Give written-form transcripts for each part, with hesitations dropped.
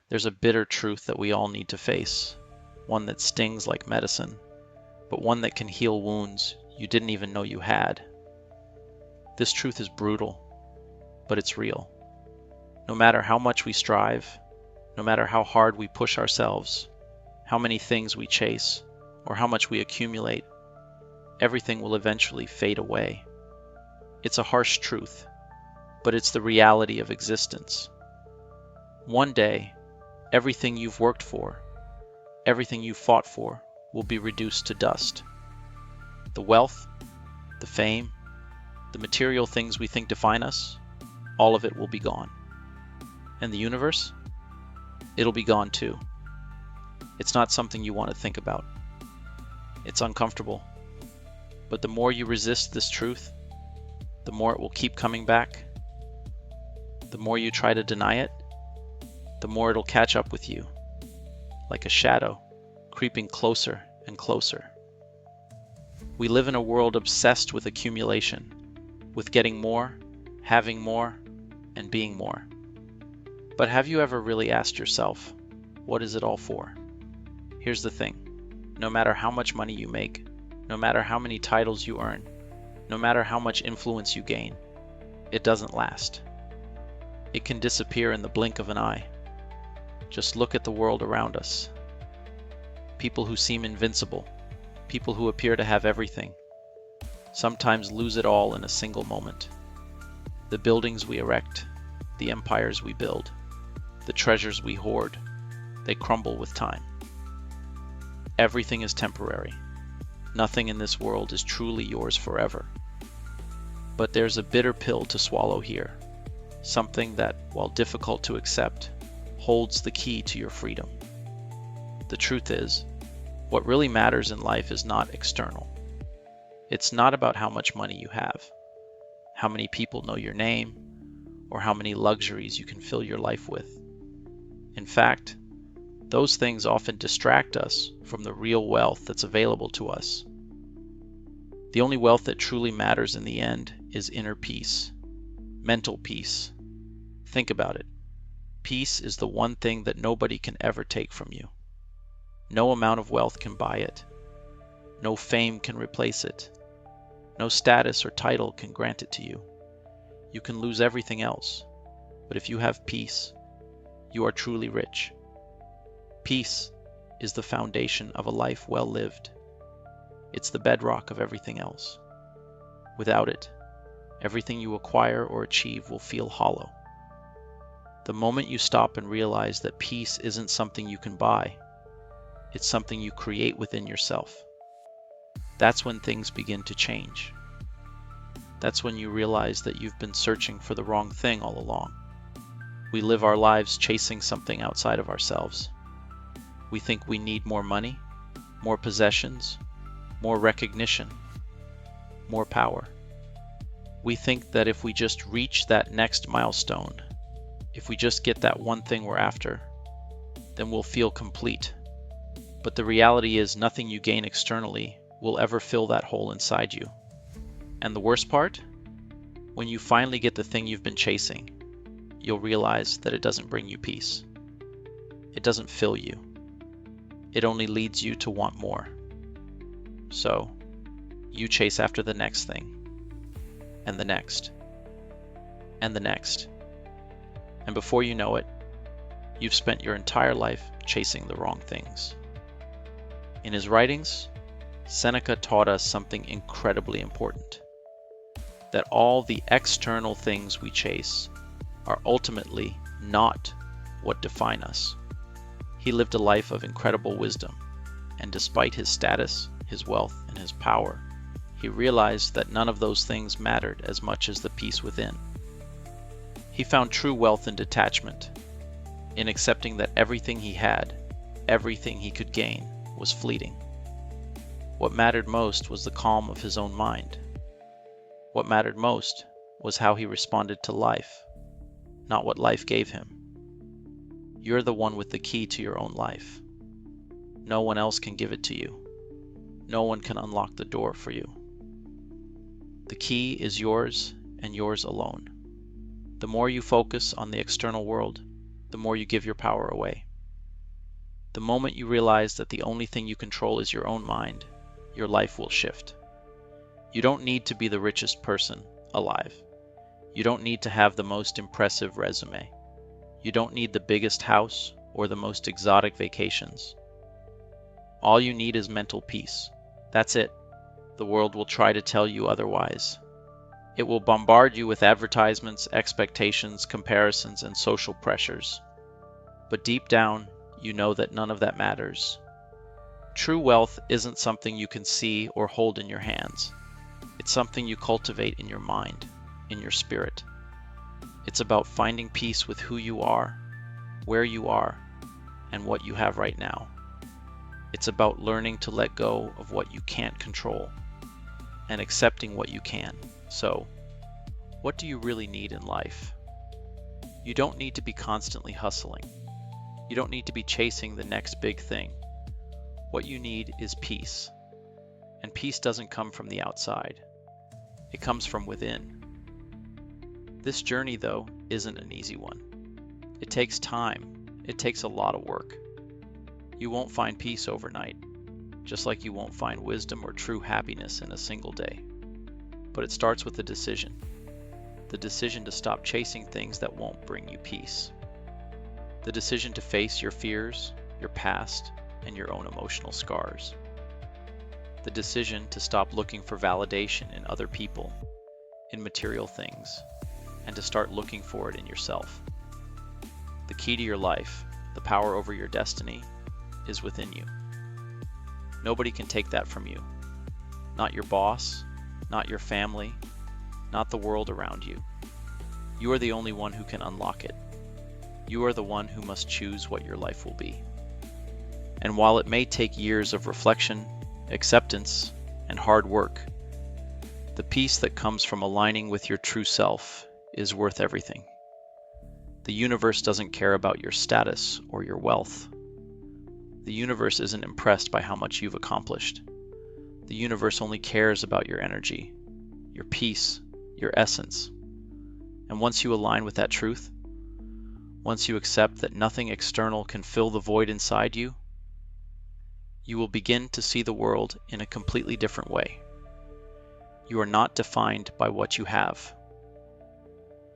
There's a bitter truth that we all need to face, one that stings like medicine, but one that can heal wounds you didn't even know you had. This truth is brutal, but it's real. No matter how much we strive, no matter how hard we push ourselves, how many things we chase, or how much we accumulate, everything will eventually fade away. It's a harsh truth, but it's the reality of existence. One day, everything you've worked for, everything you fought for, will be reduced to dust. The wealth, the fame, the material things we think define us, all of it will be gone. And the universe? It'll be gone too. It's not something you want to think about. It's uncomfortable. But the more you resist this truth, the more it will keep coming back. The more you try to deny it, the more it'll catch up with you, like a shadow, creeping closer and closer. We live in a world obsessed with accumulation, with getting more, having more, and being more. But have you ever really asked yourself, what is it all for? Here's the thing. No matter how much money you make, no matter how many titles you earn, no matter how much influence you gain, it doesn't last. It can disappear in the blink of an eye. Just look at the world around us. People who seem invincible, people who appear to have everything, sometimes lose it all in a single moment. The buildings we erect, the empires we build, the treasures we hoard, they crumble with time. Everything is temporary. Nothing in this world is truly yours forever. But there's a bitter pill to swallow here, something that, while difficult to accept, holds the key to your freedom. The truth is, what really matters in life is not external. It's not about how much money you have, how many people know your name, or how many luxuries you can fill your life with. In fact, those things often distract us from the real wealth that's available to us. The only wealth that truly matters in the end is inner peace, mental peace. Think about it. Peace is the one thing that nobody can ever take from you. No amount of wealth can buy it. No fame can replace it. No status or title can grant it to you. You can lose everything else, but if you have peace, you are truly rich. Peace is the foundation of a life well lived. It's the bedrock of everything else. Without it, everything you acquire or achieve will feel hollow. The moment you stop and realize that peace isn't something you can buy, it's something you create within yourself, that's when things begin to change. That's when you realize that you've been searching for the wrong thing all along. We live our lives chasing something outside of ourselves. We think we need more money, more possessions, more recognition, more power. We think that if we just reach that next milestone, if we just get that one thing we're after, then we'll feel complete. But the reality is nothing you gain externally will ever fill that hole inside you. And the worst part? When you finally get the thing you've been chasing, you'll realize that it doesn't bring you peace. It doesn't fill you. It only leads you to want more. So, you chase after the next thing, and the next, and the next. And before you know it, you've spent your entire life chasing the wrong things. In his writings, Seneca taught us something incredibly important. That all the external things we chase are ultimately not what define us. He lived a life of incredible wisdom, and despite his status, his wealth, and his power, he realized that none of those things mattered as much as the peace within. He found true wealth in detachment, in accepting that everything he had, everything he could gain, was fleeting. What mattered most was the calm of his own mind. What mattered most was how he responded to life, not what life gave him. You're the one with the key to your own life. No one else can give it to you. No one can unlock the door for you. The key is yours and yours alone. The more you focus on the external world, the more you give your power away. The moment you realize that the only thing you control is your own mind, your life will shift. You don't need to be the richest person alive. You don't need to have the most impressive resume. You don't need the biggest house or the most exotic vacations. All you need is mental peace. That's it. The world will try to tell you otherwise. It will bombard you with advertisements, expectations, comparisons, and social pressures. But deep down, you know that none of that matters. True wealth isn't something you can see or hold in your hands. It's something you cultivate in your mind, in your spirit. It's about finding peace with who you are, where you are, and what you have right now. It's about learning to let go of what you can't control and accepting what you can. So, what do you really need in life? You don't need to be constantly hustling. You don't need to be chasing the next big thing. What you need is peace. And peace doesn't come from the outside. It comes from within. This journey, though, isn't an easy one. It takes time. It takes a lot of work. You won't find peace overnight, just like you won't find wisdom or true happiness in a single day. But it starts with a decision. The decision to stop chasing things that won't bring you peace. The decision to face your fears, your past, and your own emotional scars. The decision to stop looking for validation in other people, in material things, and to start looking for it in yourself. The key to your life, the power over your destiny, is within you. Nobody can take that from you. Not your boss, not your family, not the world around you. You are the only one who can unlock it. You are the one who must choose what your life will be. And while it may take years of reflection, acceptance, and hard work, the peace that comes from aligning with your true self is worth everything. The universe doesn't care about your status or your wealth. The universe isn't impressed by how much you've accomplished. The universe only cares about your energy, your peace, your essence. And once you align with that truth, once you accept that nothing external can fill the void inside you, you will begin to see the world in a completely different way. You are not defined by what you have.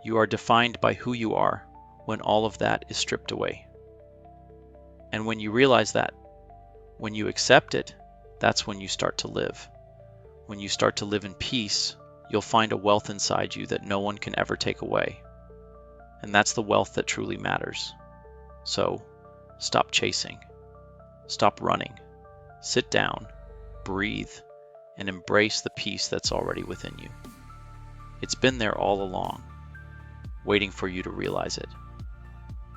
You are defined by who you are when all of that is stripped away. And when you realize that, when you accept it, that's when you start to live. When you start to live in peace, you'll find a wealth inside you that no one can ever take away. And that's the wealth that truly matters. So, stop chasing. Stop running. Sit down, breathe, and embrace the peace that's already within you. It's been there all along, waiting for you to realize it.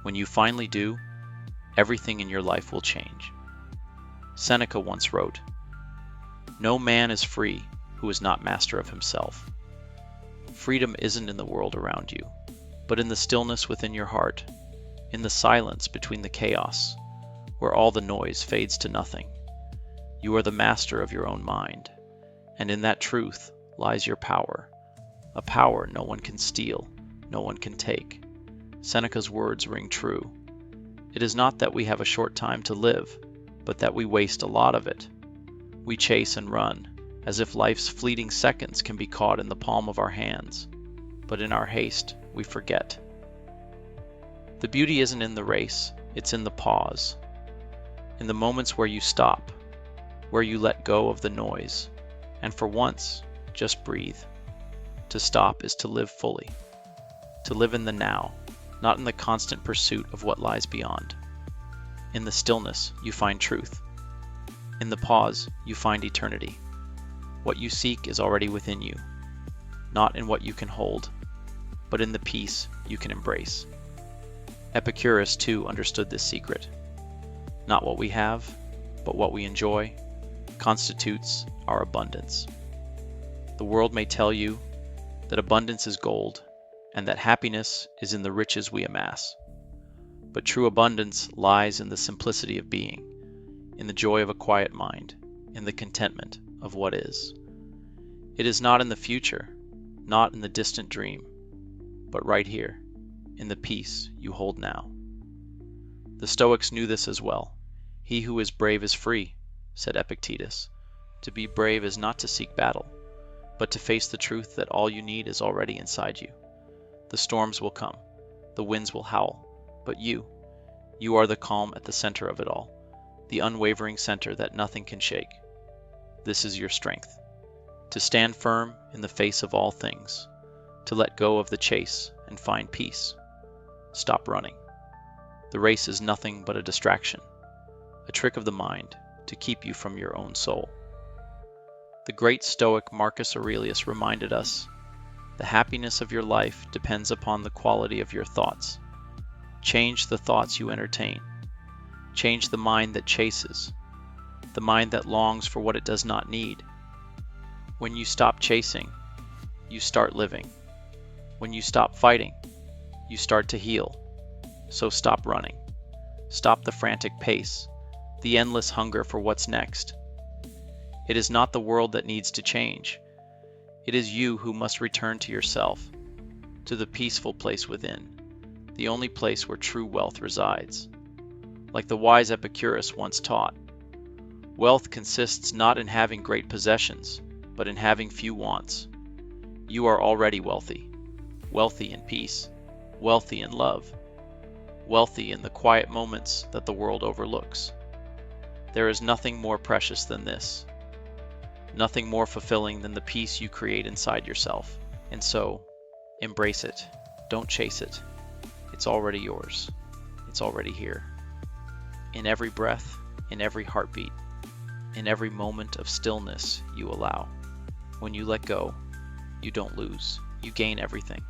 When you finally do, everything in your life will change. Seneca once wrote, "No man is free who is not master of himself." Freedom isn't in the world around you, but in the stillness within your heart, in the silence between the chaos, where all the noise fades to nothing. You are the master of your own mind, and in that truth lies your power, a power no one can steal, no one can take. Seneca's words ring true. It is not that we have a short time to live, but that we waste a lot of it. We chase and run, as if life's fleeting seconds can be caught in the palm of our hands, but in our haste, we forget. The beauty isn't in the race, it's in the pause, in the moments where you stop, where you let go of the noise, and for once, just breathe. To stop is to live fully, to live in the now, not in the constant pursuit of what lies beyond. In the stillness, you find truth. In the pause, you find eternity. What you seek is already within you, not in what you can hold, but in the peace you can embrace. Epicurus too understood this secret. Not what we have, but what we enjoy, constitutes our abundance. The world may tell you that abundance is gold, and that happiness is in the riches we amass. But true abundance lies in the simplicity of being, in the joy of a quiet mind, in the contentment of what is. It is not in the future, not in the distant dream, but right here, in the peace you hold now. The Stoics knew this as well. He who is brave is free, said Epictetus. To be brave is not to seek battle, but to face the truth that all you need is already inside you. The storms will come, the winds will howl, but you are the calm at the center of it all, the unwavering center that nothing can shake. This is your strength. To stand firm in the face of all things, to let go of the chase and find peace. Stop running. The race is nothing but a distraction, a trick of the mind to keep you from your own soul. The great Stoic Marcus Aurelius reminded us, the happiness of your life depends upon the quality of your thoughts. Change the thoughts you entertain. Change the mind that chases, the mind that longs for what it does not need. When you stop chasing, you start living. When you stop fighting, you start to heal. So stop running. Stop the frantic pace, the endless hunger for what's next. It is not the world that needs to change. It is you who must return to yourself, to the peaceful place within, the only place where true wealth resides. Like the wise Epicurus once taught, wealth consists not in having great possessions, but in having few wants. You are already wealthy, wealthy in peace, wealthy in love, wealthy in the quiet moments that the world overlooks. There is nothing more precious than this, nothing more fulfilling than the peace you create inside yourself. And so, embrace it. Don't chase it. It's already yours. It's already here. In every breath, in every heartbeat, in every moment of stillness you allow. When you let go, you don't lose. You gain everything.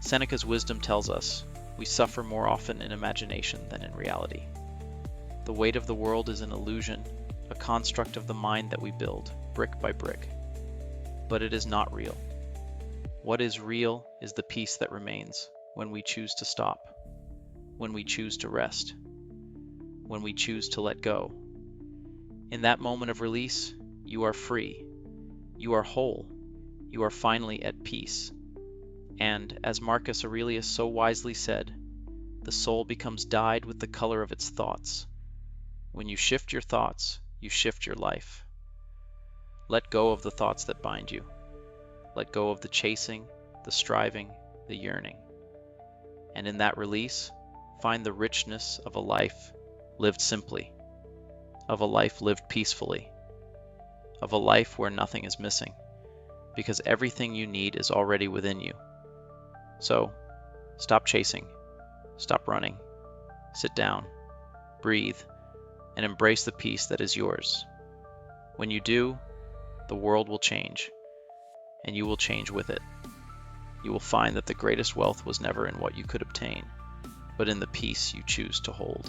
Seneca's wisdom tells us we suffer more often in imagination than in reality. The weight of the world is an illusion, a construct of the mind that we build, brick by brick. But it is not real. What is real is the peace that remains when we choose to stop, when we choose to rest, when we choose to let go. In that moment of release, you are free, you are whole, you are finally at peace. And, as Marcus Aurelius so wisely said, the soul becomes dyed with the color of its thoughts. When you shift your thoughts, you shift your life. Let go of the thoughts that bind you. Let go of the chasing, the striving, the yearning. And in that release, find the richness of a life lived simply, of a life lived peacefully, of a life where nothing is missing, because everything you need is already within you. So, stop chasing, stop running, sit down, breathe, and embrace the peace that is yours. When you do, the world will change, and you will change with it. You will find that the greatest wealth was never in what you could obtain, but in the peace you choose to hold.